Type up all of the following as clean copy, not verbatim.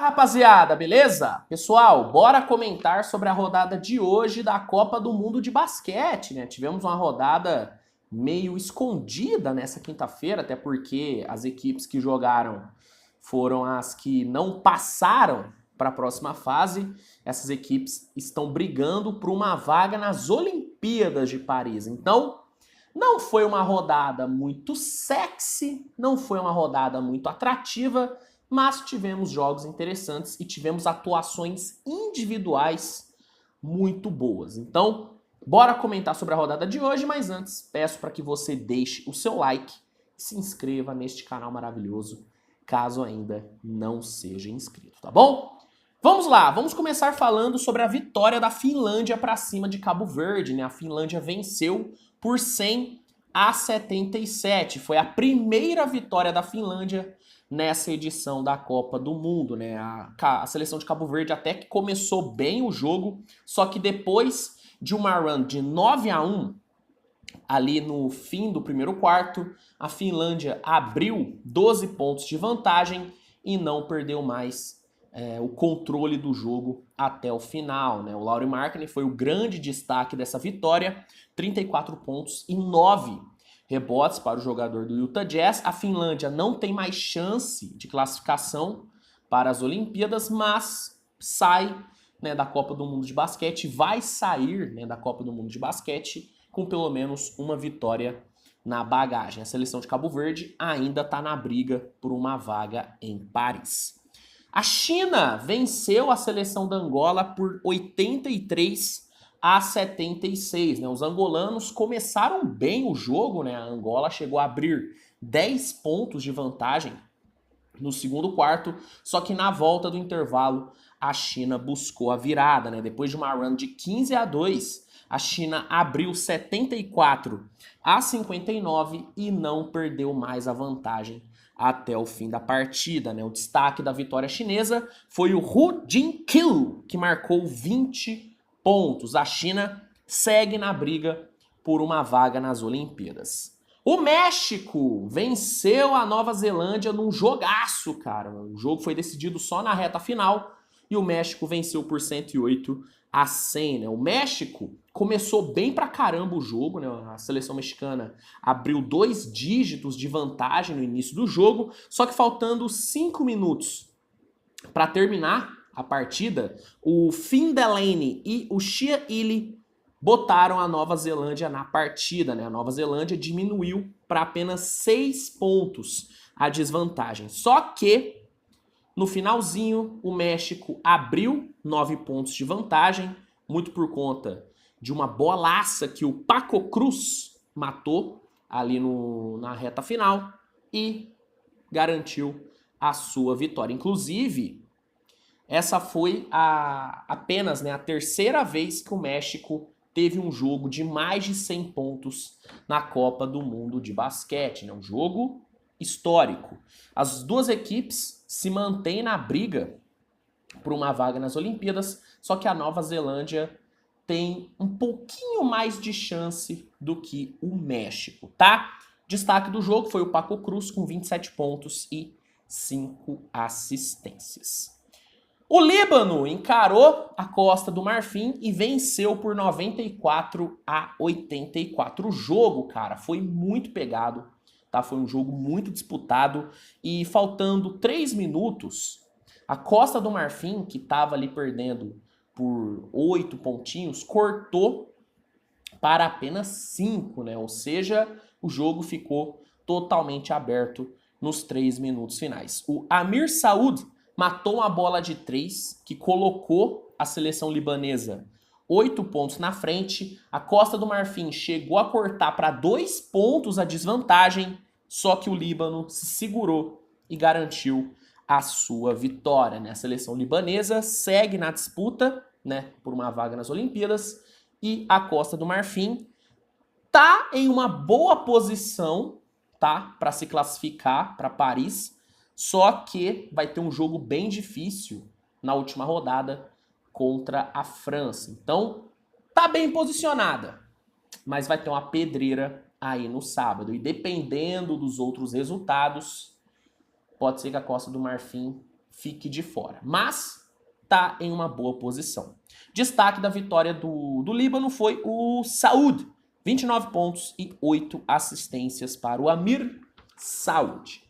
Rapaziada, beleza? Pessoal, bora comentar sobre a rodada de hoje da Copa do Mundo de Basquete, né? Tivemos uma rodada meio escondida nessa quinta-feira, até porque as equipes que jogaram foram as que não passaram para a próxima fase. Essas equipes estão brigando por uma vaga nas Olimpíadas de Paris. Então, não foi uma rodada muito sexy, não foi uma rodada muito atrativa, mas tivemos jogos interessantes e tivemos atuações individuais muito boas. Então, bora comentar sobre a rodada de hoje, mas antes, peço para que você deixe o seu like e se inscreva neste canal maravilhoso, caso ainda não seja inscrito, tá bom? Vamos lá, vamos começar falando sobre a vitória da Finlândia para cima de Cabo Verde, né? A Finlândia venceu por 100-77. Foi a primeira vitória da Finlândia nessa edição da Copa do Mundo, né? A seleção de Cabo Verde até que começou bem o jogo, só que depois de uma run de 9-1, ali no fim do primeiro quarto, a Finlândia abriu 12 pontos de vantagem e não perdeu mais o controle do jogo até o final, né? O Lauri Markkanen foi o grande destaque dessa vitória, 34 pontos e 9 rebotes para o jogador do Utah Jazz. A Finlândia não tem mais chance de classificação para as Olimpíadas, mas sai, né, da Copa do Mundo de Basquete, vai sair, né, da Copa do Mundo de Basquete com pelo menos uma vitória na bagagem. A seleção de Cabo Verde ainda está na briga por uma vaga em Paris. A China venceu a seleção da Angola por 83-76. Né? Os angolanos começaram bem o jogo, né? A Angola chegou a abrir 10 pontos de vantagem no segundo quarto, só que na volta do intervalo a China buscou a virada, né? Depois de uma run de 15-2, a China abriu 74-59 e não perdeu mais a vantagem até o fim da partida, né? O destaque da vitória chinesa foi o Hu Jin-kil, que marcou 20 pontos. A China segue na briga por uma vaga nas Olimpíadas. O México venceu a Nova Zelândia num jogaço, cara. O jogo foi decidido só na reta final e o México venceu por 108-100, né? O México começou bem pra caramba o jogo, né? A seleção mexicana abriu 2 dígitos de vantagem no início do jogo, só que faltando 5 minutos para terminar a partida, o Finn Delany e o Shea Ili botaram a Nova Zelândia na partida, né? A Nova Zelândia diminuiu para apenas 6 pontos a desvantagem. Só que no finalzinho, o México abriu 9 pontos de vantagem, muito por conta de uma bolaça que o Paco Cruz matou ali na reta final e garantiu a sua vitória. Inclusive, essa foi apenas, né, a terceira vez que o México teve um jogo de mais de 100 pontos na Copa do Mundo de Basquete, né? Um jogo histórico. As duas equipes se mantêm na briga por uma vaga nas Olimpíadas, só que a Nova Zelândia tem um pouquinho mais de chance do que o México, tá? Destaque do jogo foi o Paco Cruz com 27 pontos e 5 assistências. O Líbano encarou a Costa do Marfim e venceu por 94-84. O jogo, cara, foi muito pegado, tá? Foi um jogo muito disputado e faltando 3 minutos, a Costa do Marfim, que estava ali perdendo por 8 pontinhos, cortou para apenas 5, né? Ou seja, o jogo ficou totalmente aberto nos 3 minutos finais. O Amir Saud matou uma bola de 3 que colocou a seleção libanesa 8 pontos na frente. A Costa do Marfim chegou a cortar para 2 pontos a desvantagem, só que o Líbano se segurou e garantiu a sua vitória, né? A seleção libanesa segue na disputa, né, por uma vaga nas Olimpíadas e a Costa do Marfim tá em uma boa posição, tá, para se classificar para Paris, só que vai ter um jogo bem difícil na última rodada contra a França. Então, tá bem posicionada, mas vai ter uma pedreira aí no sábado e dependendo dos outros resultados, pode ser que a Costa do Marfim fique de fora. Mas tá em uma boa posição. Destaque da vitória do Líbano foi o Saud, 29 pontos e 8 assistências para o Amir Saud.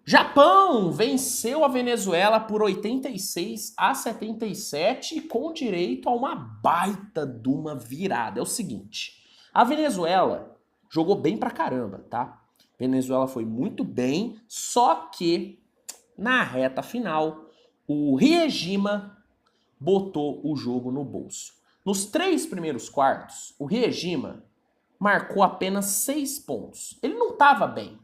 Japão venceu a Venezuela por 86-77 com direito a uma baita de uma virada. É o seguinte, a Venezuela jogou bem pra caramba, tá? A Venezuela foi muito bem, só que na reta final o Riejima botou o jogo no bolso. Nos 3 primeiros quartos, o Riejima marcou apenas 6 pontos. Ele não estava bem.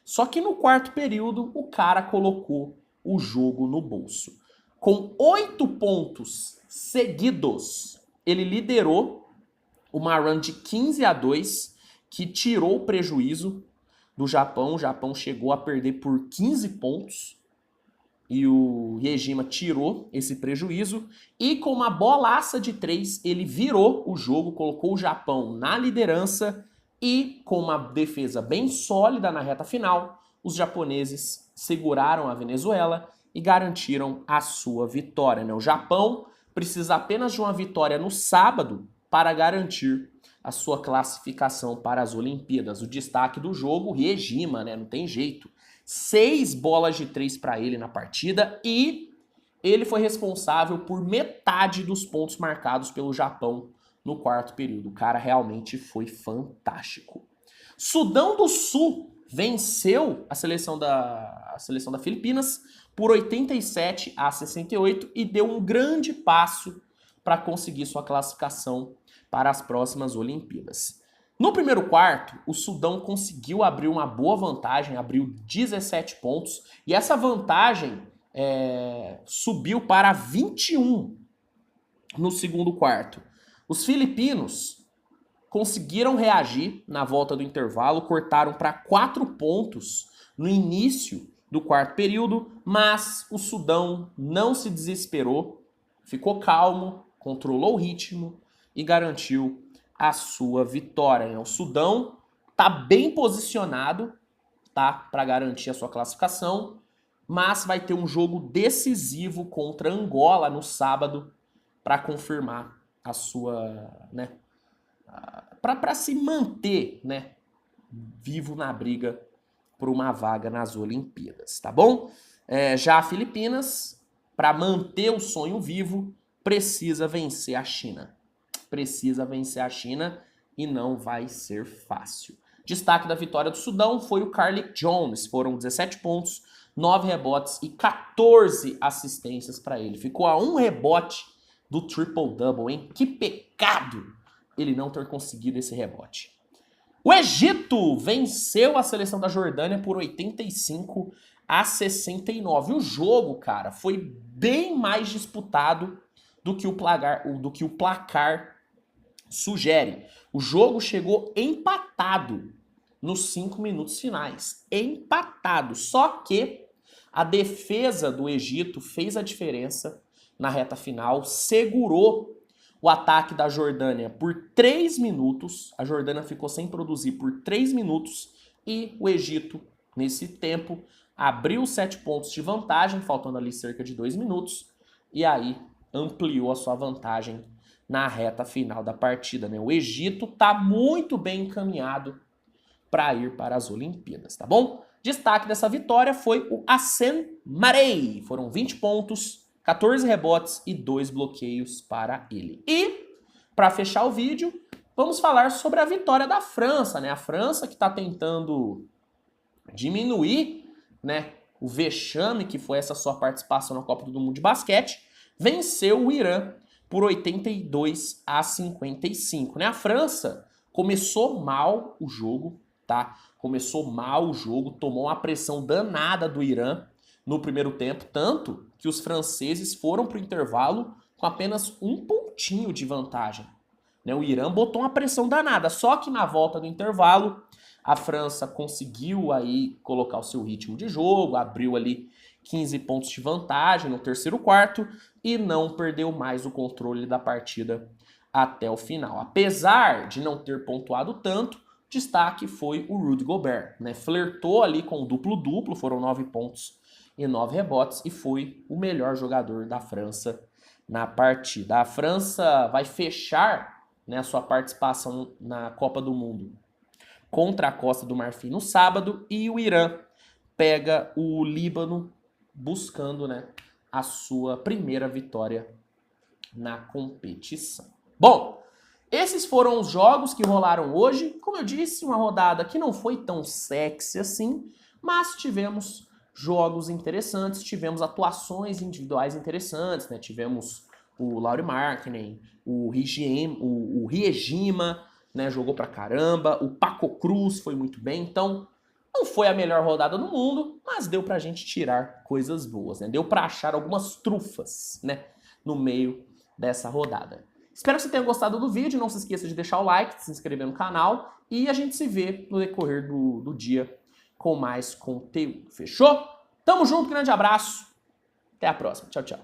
Só que no quarto período, o cara colocou o jogo no bolso. Com 8 pontos seguidos, ele liderou uma run de 15-2, que tirou o prejuízo do Japão. O Japão chegou a perder por 15 pontos. E o Riejima tirou esse prejuízo. E com uma bolaça de 3, ele virou o jogo, colocou o Japão na liderança. E com uma defesa bem sólida na reta final, os japoneses seguraram a Venezuela e garantiram a sua vitória, né? O Japão precisa apenas de uma vitória no sábado para garantir a sua classificação para as Olimpíadas. O destaque do jogo, o Riejima, né? Não tem jeito. 6 bolas de 3 para ele na partida e ele foi responsável por metade dos pontos marcados pelo Japão no quarto período. O cara realmente foi fantástico. Sudão do Sul venceu a seleção da Filipinas por 87-68 e deu um grande passo para conseguir sua classificação para as próximas Olimpíadas. No primeiro quarto, o Sudão conseguiu abrir uma boa vantagem, abriu 17 pontos, e essa vantagem subiu para 21 no segundo quarto. Os filipinos conseguiram reagir na volta do intervalo, cortaram para 4 pontos no início do quarto período, mas o Sudão não se desesperou, ficou calmo, controlou o ritmo e garantiu a sua vitória. O Sudão está bem posicionado, tá, para garantir a sua classificação, mas vai ter um jogo decisivo contra Angola no sábado para confirmar a sua, né, para se manter, né, vivo na briga por uma vaga nas Olimpíadas, tá bom? Já a Filipinas, para manter o sonho vivo, precisa vencer a China. Precisa vencer a China e não vai ser fácil. Destaque da vitória do Sudão foi o Carlik Jones. Foram 17 pontos, 9 rebotes e 14 assistências para ele. Ficou a 1 rebote do triple-double, hein? Que pecado ele não ter conseguido esse rebote. O Egito venceu a seleção da Jordânia por 85-69. O jogo, cara, foi bem mais disputado do que o placar sugere. O jogo chegou empatado nos 5 minutos finais. Empatado. Só que a defesa do Egito fez a diferença na reta final, segurou o ataque da Jordânia por 3 minutos. A Jordânia ficou sem produzir por 3 minutos e o Egito, nesse tempo, abriu 7 pontos de vantagem, faltando ali cerca de 2 minutos, e aí ampliou a sua vantagem na reta final da partida, né? O Egito tá muito bem encaminhado para ir para as Olimpíadas, tá bom? Destaque dessa vitória foi o Hassan Marei. Foram 20 pontos, 14 rebotes e 2 bloqueios para ele. E, para fechar o vídeo, vamos falar sobre a vitória da França, né? A França que está tentando diminuir, né, o vexame que foi essa sua participação na Copa do Mundo de Basquete, venceu o Irã por 82-55, né? A França começou mal o jogo, tá? Começou mal o jogo, tomou uma pressão danada do Irã no primeiro tempo, tanto que os franceses foram para o intervalo com apenas 1 pontinho de vantagem, né? O Irã botou uma pressão danada, só que na volta do intervalo a França conseguiu aí colocar o seu ritmo de jogo, abriu ali 15 pontos de vantagem no terceiro quarto e não perdeu mais o controle da partida até o final. Apesar de não ter pontuado tanto, destaque foi o Rudy Gobert, né? Flertou ali com o duplo-duplo, foram 9 pontos e 9 rebotes e foi o melhor jogador da França na partida. A França vai fechar, né, a sua participação na Copa do Mundo contra a Costa do Marfim no sábado e o Irã pega o Líbano buscando, né, a sua primeira vitória na competição. Bom, esses foram os jogos que rolaram hoje. Como eu disse, uma rodada que não foi tão sexy assim, mas tivemos jogos interessantes, tivemos atuações individuais interessantes, né? Tivemos o Lauri Markkanen, o Riejima, né? Jogou pra caramba, o Paco Cruz foi muito bem, então não foi a melhor rodada do mundo, mas deu pra gente tirar coisas boas, né? Deu pra achar algumas trufas, né? No meio dessa rodada. Espero que você tenha gostado do vídeo, não se esqueça de deixar o like, de se inscrever no canal e a gente se vê no decorrer do dia com mais conteúdo. Fechou? Tamo junto, grande abraço, até a próxima. Tchau, tchau.